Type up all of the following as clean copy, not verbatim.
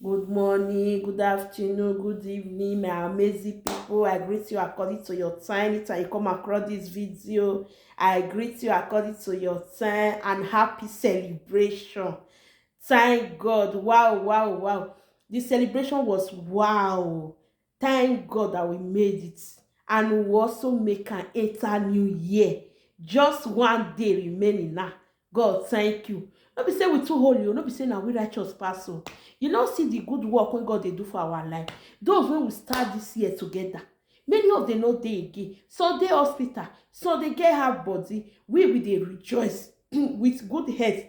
Good morning, good afternoon, good evening, my amazing people. I greet you according to your time. Anytime you come across this video, I greet you according to your time and happy celebration. Thank God. Wow, wow, wow. The celebration was wow. Thank God that we made it. And we also make an enter new year. Just one day remaining now. God, thank you. No be say we too holy, no be say na we righteous pass o. You know, see the good work wey God dey do for our life. Those wey we start this year together, many of them no dey again. Some dey hospital, some dey get hard body. We dey rejoice with good health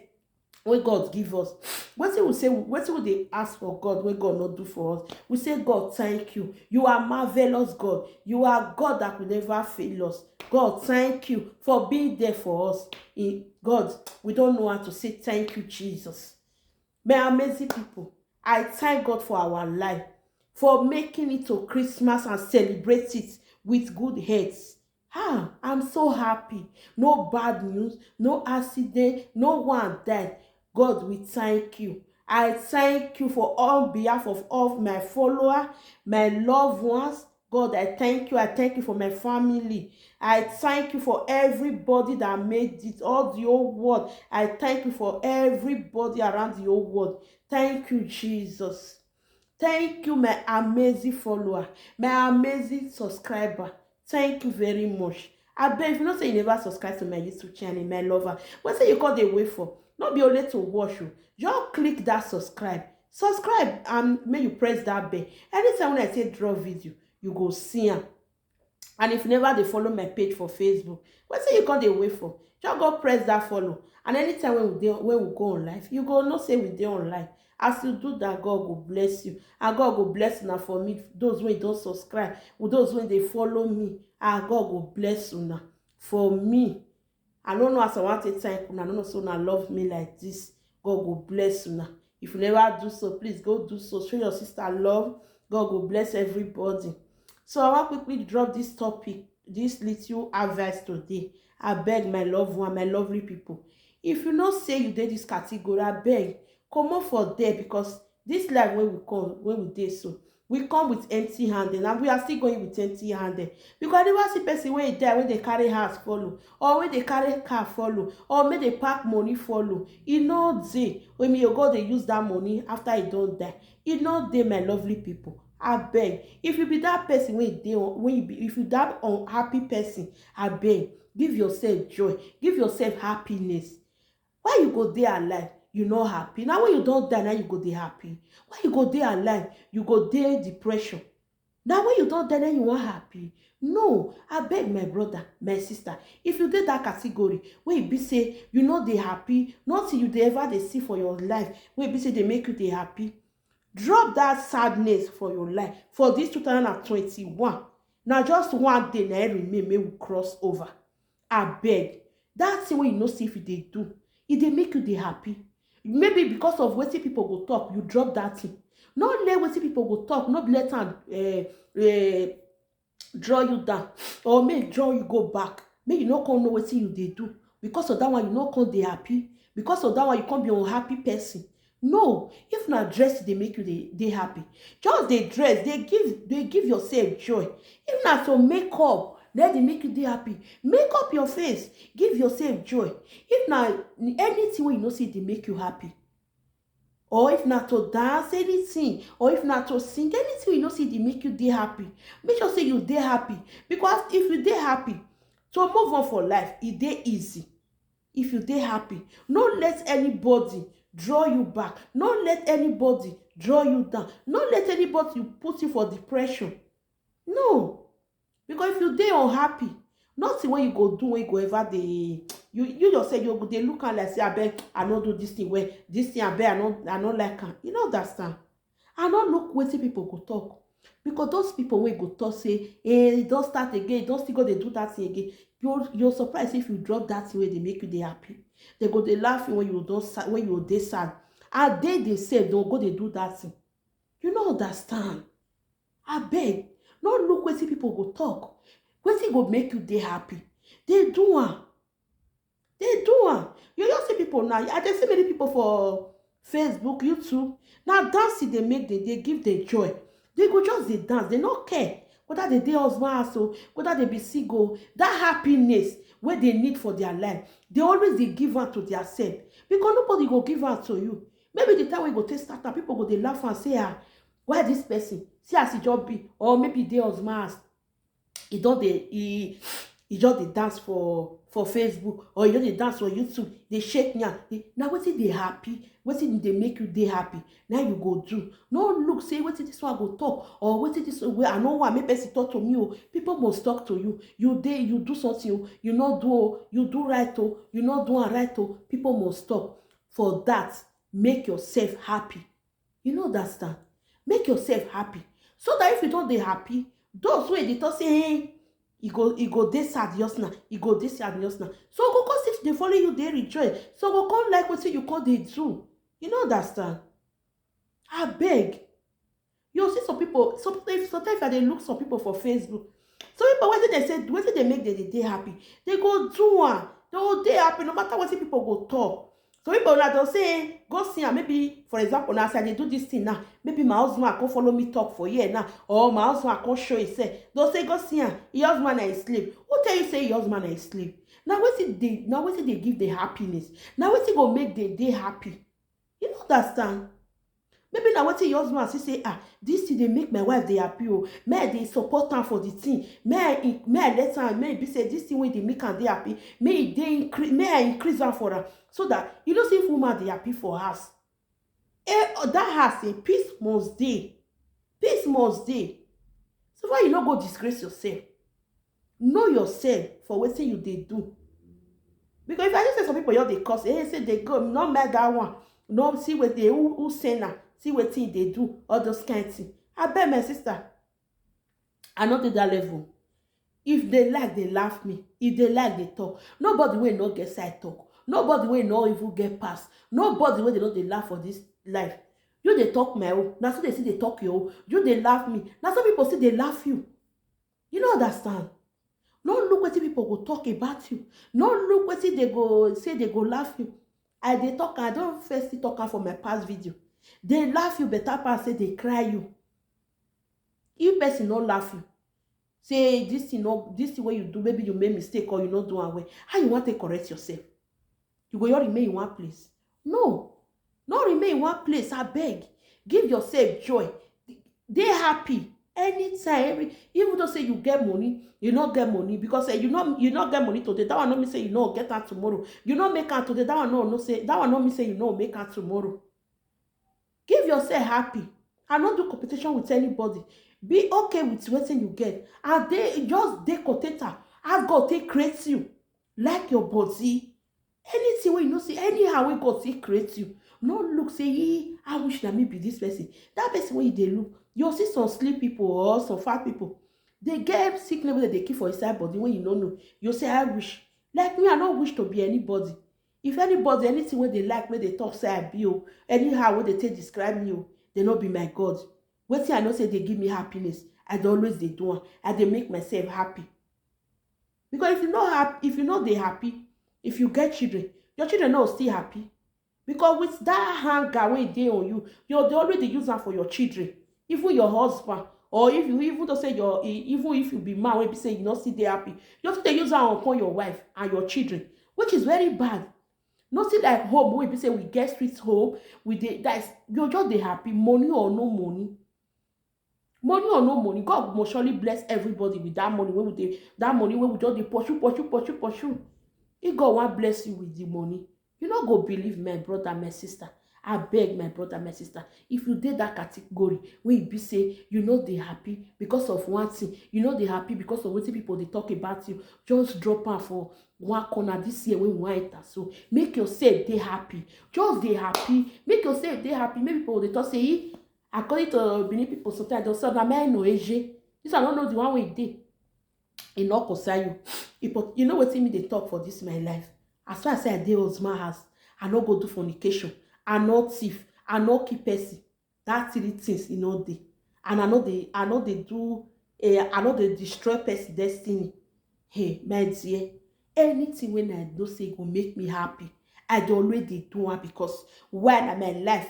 wey God give us. Wetin we say, wetin we dey ask for God wey God no do for us? We say, God, thank you. You are marvelous, God. You are God that will never fail us. God, thank you for being there for us. God, we don't know how to say thank you, Jesus. My amazing people, I thank God for our life, for making it to Christmas and celebrate it with good health. I'm so happy. No bad news, no accident, no one died. God, we thank you. I thank you for on behalf of all my followers, my loved ones. God, I thank you. I thank you for my family. I thank you for everybody that made it, all the whole world. I thank you for everybody around the whole world. Thank you, Jesus. Thank you, my amazing follower, my amazing subscriber. Thank you very much. Abeg, if you know say you never subscribe to my YouTube channel, my lover, what say you call dey wait for? No be only to watch o. Just click that subscribe. Subscribe and make you press that bell. Anytime when I say drop video, you go see am. And if you never dey follow my page for Facebook, what say you come dey wait for? Just go press that follow. And anytime when we go on live, you go know say we dey on live. As you do that, God go bless you. And God go bless una for me. Those wey don subscribe, with those wey dey follow me, and God go bless una for me. I no know as I want to thank una. I no know say una love me like this. God go bless una. If you never do so, please go do so. Show your sister love. God go bless everybody. So I wan quickly drop this topic, this little advice today. Abeg, my loved one, my lovely people, if you know say you dey this category, abeg comot for there, because this life wey we come, when we dey so, we come with empty handed and we are still going with empty handed. Because I never see person wey die when they carry house follow, or when they carry car follow, or make they pack money follow. E no dey when you go dey use that money after e don die. E no dey, my lovely people. Abeg, if you be that person wey dey, when you be, if you that unhappy person, abeg give yourself joy, give yourself happiness. Why you go dey alive you no happy? Now when you don die, now you go dey happy. Why you go dey alive you go dey depression? Now when you don die, now you wan happy? No, abeg, my brother, my sister, if you dey that category wey e be say you no dey happy, nothing you dey ever dey see for your life wey e be say dey make you dey happy, drop that sadness for your life for this 2021. Now just one day na remain, make we cross over. Abeg, that thing wey you know say if you dey do, e dey make you dey happy. Maybe because of wetin people go talk, you drop that thing. No let wetin people go talk, no be let am draw you down, or make draw you go back, make you no come know wetin you dey do. Because of that one, you no come dey happy. Because of that one, you come be unhappy person. No, if na dress dey make you dey happy, just dey dress, dey give yourself joy. If na to make up, let dey make you dey happy, make up your face, give yourself joy. If na anything wey you know say dey make you happy, or if na to dance, anything, or if na to sing, anything you know say dey make you dey happy, make sure say you dey happy. Because if you dey happy, to move on for life e dey easy. If you dey happy, no let anybody draw you back, no let anybody draw you down, no let anybody put you for depression. No, because if you dey unhappy, nothing wey you go do wey go ever dey, you yourself, you go dey look am like say abeg I no do this thing well, this thing abeg I no like am. You no understand? I no look wetin people go talk, because those people wey go talk say e don start again, e don still go dey do that thing again, you're surprised if you drop that thing wey dey make you dey happy. They go dey laugh when you don sad, when you dey sad, and they say don't go dey do that thing. You no understand? Abeg, no look wetin people go talk, wetin go make you dey happy. Dey do am. Dey do am. You just see people now, I dey see many people Facebook, YouTube. Now dancing they make they give the joy. They go just they dance. They not care whether they dey husband house o, whether they be single. That happiness where they need for their life, they always they give am to their self, because nobody go give am to you. Maybe the time we go take start am, people go dey laugh and say, ah, why this person see as e just be, or maybe dey husband house, e don dey e just dey dance for Facebook, or e just dey dance for YouTube, dey shake yan. Na wetin dey happy, wetin dey make you dey happy, na you go do. No look say wetin this one go talk, or wetin this one wey I no want make person talk to me o. People must talk to you. You dey, you do something o, you no do o, you do right o, you no do am right o. People must talk. For that, make yourself happy. You know understand? Make yourself happy, so that if you don dey happy, those wey dey talk say, hey, e go dey sad just now, e go dey sad just now, so go come sit dey follow you dey rejoice, so go come like wetin you come dey do. You no understand? Abeg, you see some people, sometimes I dey look some people for Facebook, some people wetin dey say, wetin dey make dem dey happy, they go do am, they go dey happy no matter wetin people go talk. Some people na dey say go see am, maybe for example now as I dey do this thing now, maybe my husband come follow me talk for here now, or my husband come show himself, they say go see am, your husband na a slave. Who tell you say your husband na a slave? Na wetin dey give the happiness, na wetin go make dem dey happy. You no understand? Maybe na wetin your husband say, ah, this thing dey make my wife dey happy o, may I dey support am for the thing, may I let am, may e be say this thing wey dey make am dey happy, may I increase am for am, so that you know say if woman dey happy for house, that house, peace must dey, peace must dey. So why you no go disgrace yourself? Know yourself for wetin you dey do. Because if I just say some people just dey curse, hey, say they go, no make that one, no see what they who send am, see wetin they do, all those kind things. Abeg my sister, I no dey that level. If they like, they laugh me. If they like, they talk. Nobody wey no get side talk, nobody wey no even get pass, nobody wey they no dey laugh for this life. You dey talk my own, na so they see they talk your own. You dey laugh me, na some people see they laugh you. You no understand? No look wetin people go talk about you. No look wetin they go say, they go laugh you. I dey talk, I don first talk am for my past video. They laugh you better pass say they cry you. If person no laugh you, say this thing wey you do, maybe you make mistake or you no do am well, how you want to correct yourself? You go just remain in one place? No, not remain in one place. Abeg, give yourself joy, dey happy anytime. Even though say you get money, you no get money, because you no get money today, that one no mean say you no get am tomorrow. You no make am today, that one no mean say you no make am tomorrow. Give yourself happy and not do competition with anybody. Be okay with wetin you get, and just dey contented as God take create you. Like your body, anything wey you know say, anyhow wey God take create you, no look say, I wish na me be this person. That person wey you dey look, you see some slim people or some fat people, they get sickness wey they keep for inside body wey you no know. You say, I wish. Like me, I no wish to be anybody. If anybody, anything wey they like, wey they talk say I be o, anyhow wey they take describe me o, they no be my God. Wetin I know say they give me happiness, I dey always dey do am. I dey make myself happy. Because if you no dey happy, if you get children, your children no still happy. Because with that hunger wey dey on you, they already dey use am for your children. Even your husband, or if you even though say even if you be man wey be say you no still dey happy, you still dey use am upon your wife and your children, which is very bad. Nothing like home wey be say we get sweet home, we dey, that is, you just dey happy, money or no money. Money or no money, God must surely bless everybody with that money wey we just dey pursue. If God wan bless you with the money, you no go believe, my brother, my sister. I beg, my brother, my sister, if you dey that category wey be say you no dey happy because of one thing, you no dey happy because of wetin people dey talk about you, just drop am for one corner this year wey we wan enter. So make yourself dey happy. Just dey happy. Make yourself dey happy. Maybe people dey talk say, according to Benin people, sometimes they say, na me no eje. This I don't know the one way dey. E no concern you. You know wetin me dey talk for this my life. As far as I dey husband house, I no go do fornication, I no thief, I no kill person. That 3 things e no dey. And I no dey destroy person destiny. Hey, my dear, anything when I know say go make me happy, I dey always dey do am because why na my life.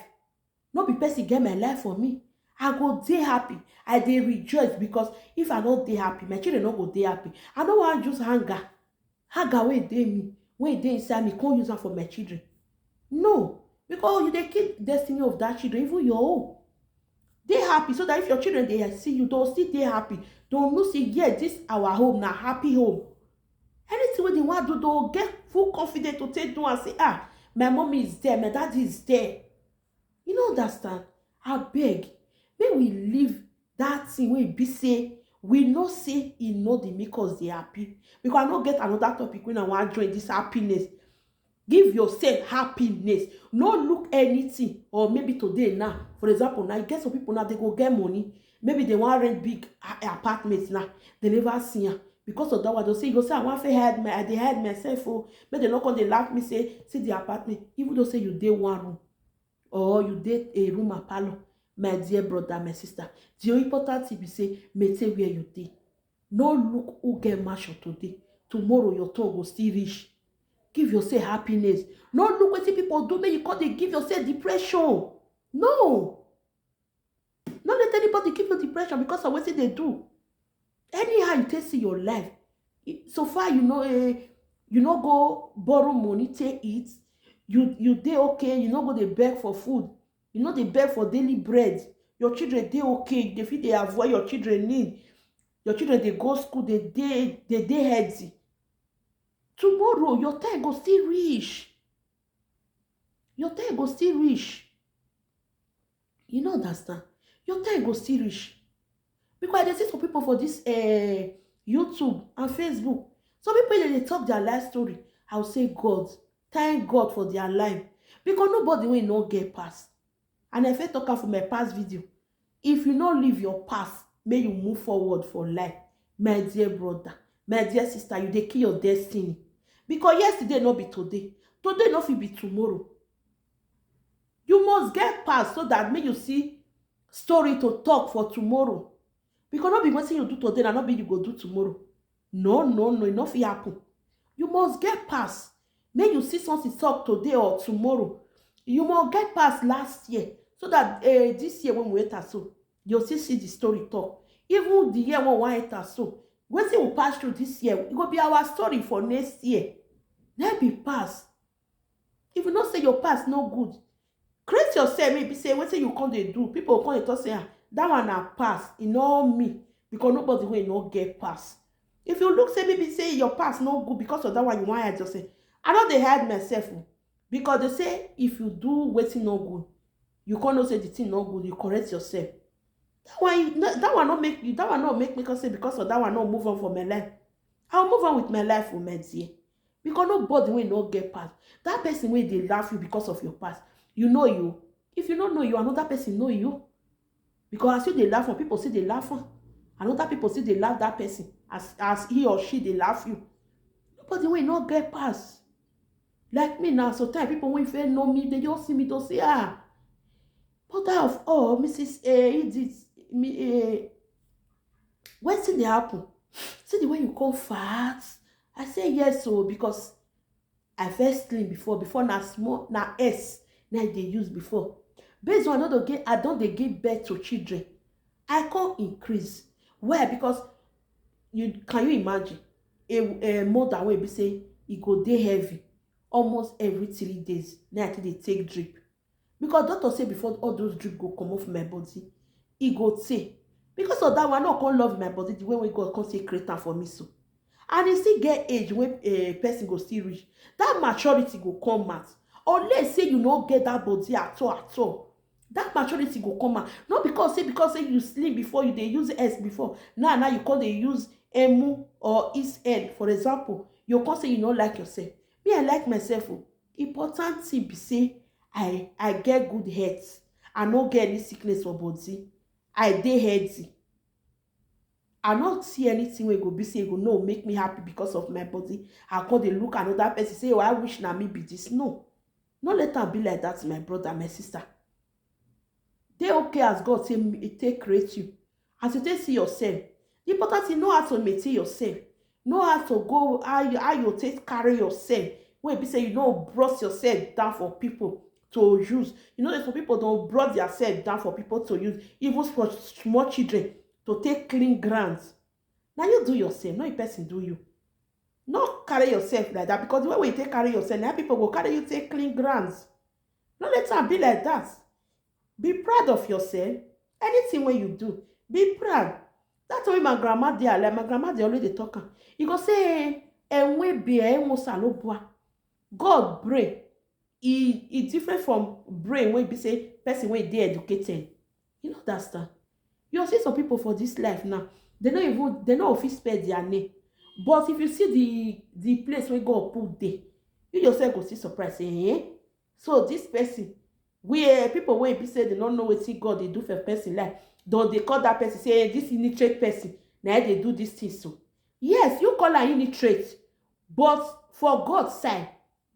No be person get my life for me. I go dey happy. I dey rejoice because if I no dey happy, my children no go dey happy. I no wan use anger wey dey me, wey dey inside me, come use am for my children. No, because you dey keep destiny of that children, even your own. Dey happy so that if your children dey see you, they'll still dey happy. They'll know say yes, this our home na happy home. Anything wey they want do, they'll get full confidence to take do and say, ah, my mommy is there, my daddy is there. You no understand? Abeg, make we leave that thing wey be say we know say e no dey make us dey happy. Because I no get another topic when I wan join this happiness. Give yourself happiness. No look anything. Or maybe today now, for example, now you get some people now, they go get money. Maybe they want rent big apartments now. They never see am. Because of that one, they'll say, you go say, I want to hide I dey hide myself. Oh, but they not come, they laugh me, say, see the apartment. Even though say you dey one room, or you dey a room and parlor, my dear brother, my sister, the important thing be say, maintain where you dey. No look who get mansion today. Tomorrow your tongue will still reach. Give yourself happiness. No look what people do, make you call they give yourself depression. No. Not let anybody give you depression because of what they do. Anyhow you take see your life. So far, you know go borrow money, take it. You dey okay, you know go they beg for food. You know they beg for daily bread. Your children they okay. They feel they avoid your children need. Your children they go school, they dey healthy. Tomorrow your time go still reach. Your time go still reach. You know understand? Your time go still reach. Because I see some people for this YouTube and Facebook. Some people they talk their life story. I'll say God, thank God for their life. Because nobody will not get past. And if I talk about my past video, if you not live your past, may you move forward for life. My dear brother, my dear sister, you dey kill your destiny. Because yesterday not be today. Today not will be tomorrow. You must get past so that may you see story to talk for tomorrow. Because not be what you do today and not be you go do tomorrow. No, enough will happen. You must get past. May you see something talk today or tomorrow. You must get past last year. So that this year when we enter so, you'll still see the story talk. Even the year when we enter so, when we pass through this year, it will be our story for next year. Let be past. If you not say your past no good, create yourself, maybe say what you can't do. People come and talk say, that one na past, e no me. Because nobody will not get past. If you look, say maybe say your past no good because of that one you want to just say, I know they hide myself. Because they say if you do waiting no good, you can't say the thing no good, you correct yourself. That one not make me say because of that one not move on for my life. I'll move on with my life for my dear. Because nobody will not get past. That person will they laugh you because of your past. You know you. If you don't know you, another person know you. Because as you they laugh, people say they laugh. Another people say they laugh that person. As he or she they laugh you. Nobody will not get past. Like me now, sometimes people when they know me, they just see me to say, but that of all, Mrs. Edith, what's in the happen? See the way you call fast. I say yes, so because I first slim before na small, na S, na they use before. Based on I don't they give birth to children. I can't increase. Why? Because can you imagine a mother will be say it go dey heavy almost every 3 days. Now I think they take drip. Because doctor say before all those drip go come off my body, it go say. Because of that one, I can't love my body the way we God can't say create for me so. And it still get age when a person go still reach. That maturity go come out. Unless say you not get that body at all. That maturity go come out. Not because say you slim before, you they use S before. Now you call they use Emu or L. For example, you can't say you don't like yourself. Me, I like myself. Important thing be say I get good health. I don't get any sickness or body. I dey healthy. I not see anything where go be say go no make me happy because of my body. I call they look another person say, oh, I wish na me be this. No. Not let them be like that, my brother, my sister. They okay as God say it take create you. As you take see yourself. The important thing know how to maintain yourself. Know how to go, how you take carry yourself. wey be say you no brought yourself down for people to use. You know that some people don't brought themselves down for people to use, even for small children to take clean grounds. Now you do yourself, not a person do you. Not carry yourself like that, because the way you take carry yourself, now people go carry you take clean grounds. No let am be like that. Be proud of yourself. Anything when you do, be proud. That's why my grandma dey like my grandma dey always dey talk am. You go say, "Enwe be enwo salobua." God brain, e different from brain wey be say person wey dey educated. You know understand? You see some people for this life now, they no fit spell their name. But if you see the place where God put there, you yourself go see surprise. So this person, where people wey be say they don't know wetin God dey do for person life, don dey call that person say, this illiterate person, na they do this thing so. Yes, you call her illiterate, but for God's side,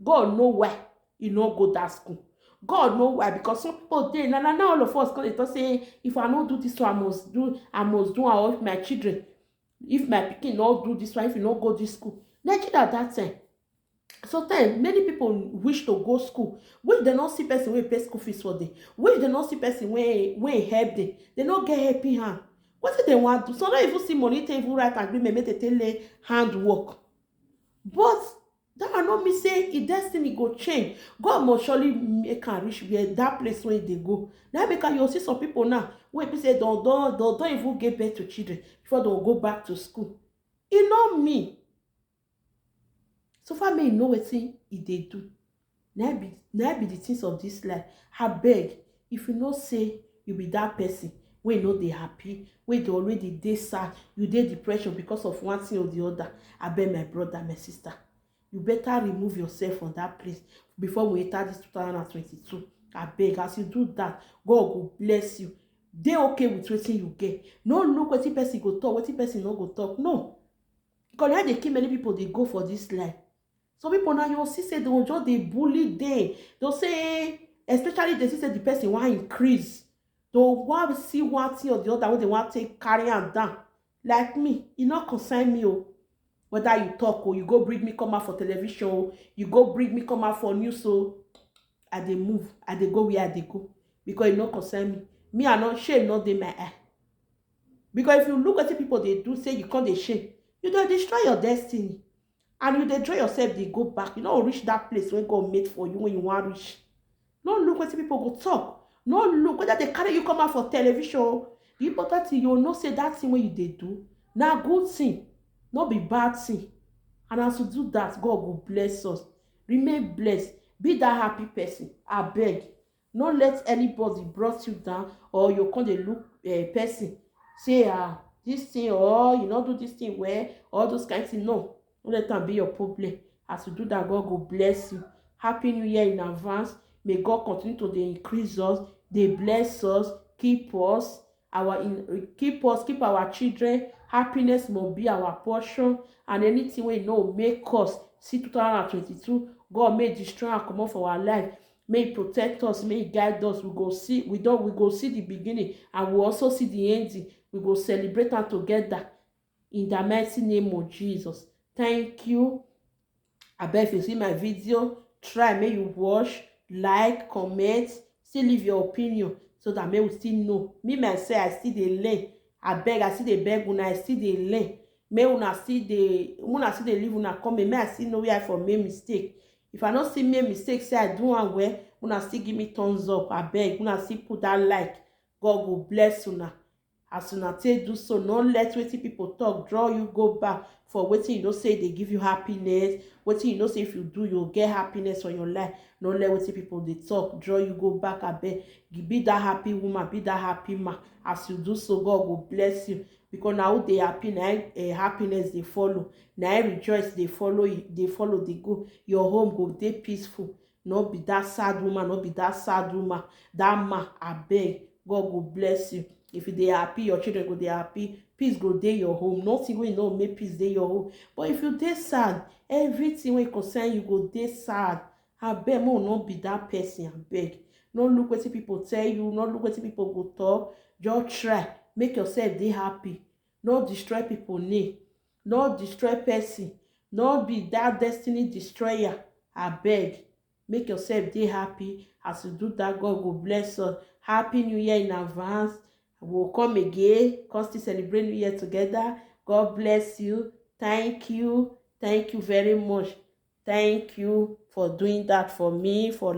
God know why you no go that school. God know why, because some people dey now all of us come dey talk say, if I no do this one, I must do am with my children. If my pikin no do this one, if you no go this school, Nigeria at that time. So then many people wish to go school, which they not see person wey pay school fees for them, which they not see person wey help them. They no get helping hand. What do they want to do? So not even see money to even write agreement, make they lay hand work. But that will not mean say his destiny go change. God must surely make am reach where that place where they go. Now because you see some people now wey be say don't even give birth to children before they go back to school. E no mean. So far me know wetin e dey do. Now be the things of this life. Abeg, if you know say you be that person wey no dey happy, wey dey already dey sad, you dey depression because of one thing or the other, abeg my brother, my sister, you better remove yourself from that place before we enter this 2022. Abeg, as you do that, God go bless you. Dey okay with wetin you get. No look wetin person go talk, wetin person no go talk. No. Because how they kill many people, they go for this life. Some people now you see say they will just dey bully them. They'll say, especially they see say the person want increase. They'll want to see one thing or the other when they want to carry am down. Like me, e no concern me. Oh. Whether you talk or you go bring me come out for television, or you go bring me come out for news, so I dey move, I dey go where I dey go. Because it no concern me. Me, I not shame, not dey my eye. Because if you look at the people they do, say you can't dey shame, you don't destroy your destiny. And you dey draw yourself, they go back. You don't reach that place when God made for you when you want to reach. No look what people go talk. No look whether they carry you come out for television. The important thing, you know say that thing when you dey do, now good thing, not be bad thing. And as you do that, God will bless us. Remain blessed. Be that happy person. I beg. Don't let anybody brought you down, or you can't look person. Say, this thing, or you not do this thing where, all those kinds of things. No. Don't let them be your problem. As you do that, God will bless you. Happy New Year in advance. May God continue to increase us. They bless us. Keep us. Keep our children. Happiness must be our portion. And anything we know make us see 2022. God may destroy and come off our life. May He protect us. May He guide us. We go see the beginning, and we also see the ending. We go celebrate and together in the mighty name of Jesus. Thank you. I bet if you see my video, try, may you watch, like, comment, still leave your opinion, so that may we still know. Me myself, I still dey learn. I beg, I still dey beg una, I still dey learn. May una still dey leave una comment. May I still know where I for make mistake. If I not see make mistake, say I do am well, una still give me thumbs up. I beg, una still put that like. God will bless una. As una take do so, no let wetin people talk draw you go back for wetin you know say they give you happiness. Wetin you know say if you do, you'll get happiness for your life. No let wetin people they talk draw you go back. Abeg, be that happy woman, be that happy man. As you do so, God will bless you. Because now they happy, now happiness they follow. Now rejoice they follow you, they go. Your home go dey peaceful. Not be that sad woman, not be that sad woman. That man, abeg, God will bless you. If you dey happy, your children go dey happy. Peace go dey your home. Nothing wey no make peace dey your home. But if you dey sad, everything wey concern you go dey sad. Abeg, mo no be that person. Abeg, no look wetin people tell you. No look wetin people go talk. Just try make yourself dey happy. No destroy people name. No destroy person. No be that destiny destroyer. Abeg, make yourself dey happy. As you do that, God go bless us. Happy New Year in advance. We'll come again, come still celebrate New Year together. God bless you. Thank you. Thank you very much. Thank you for doing that for me, for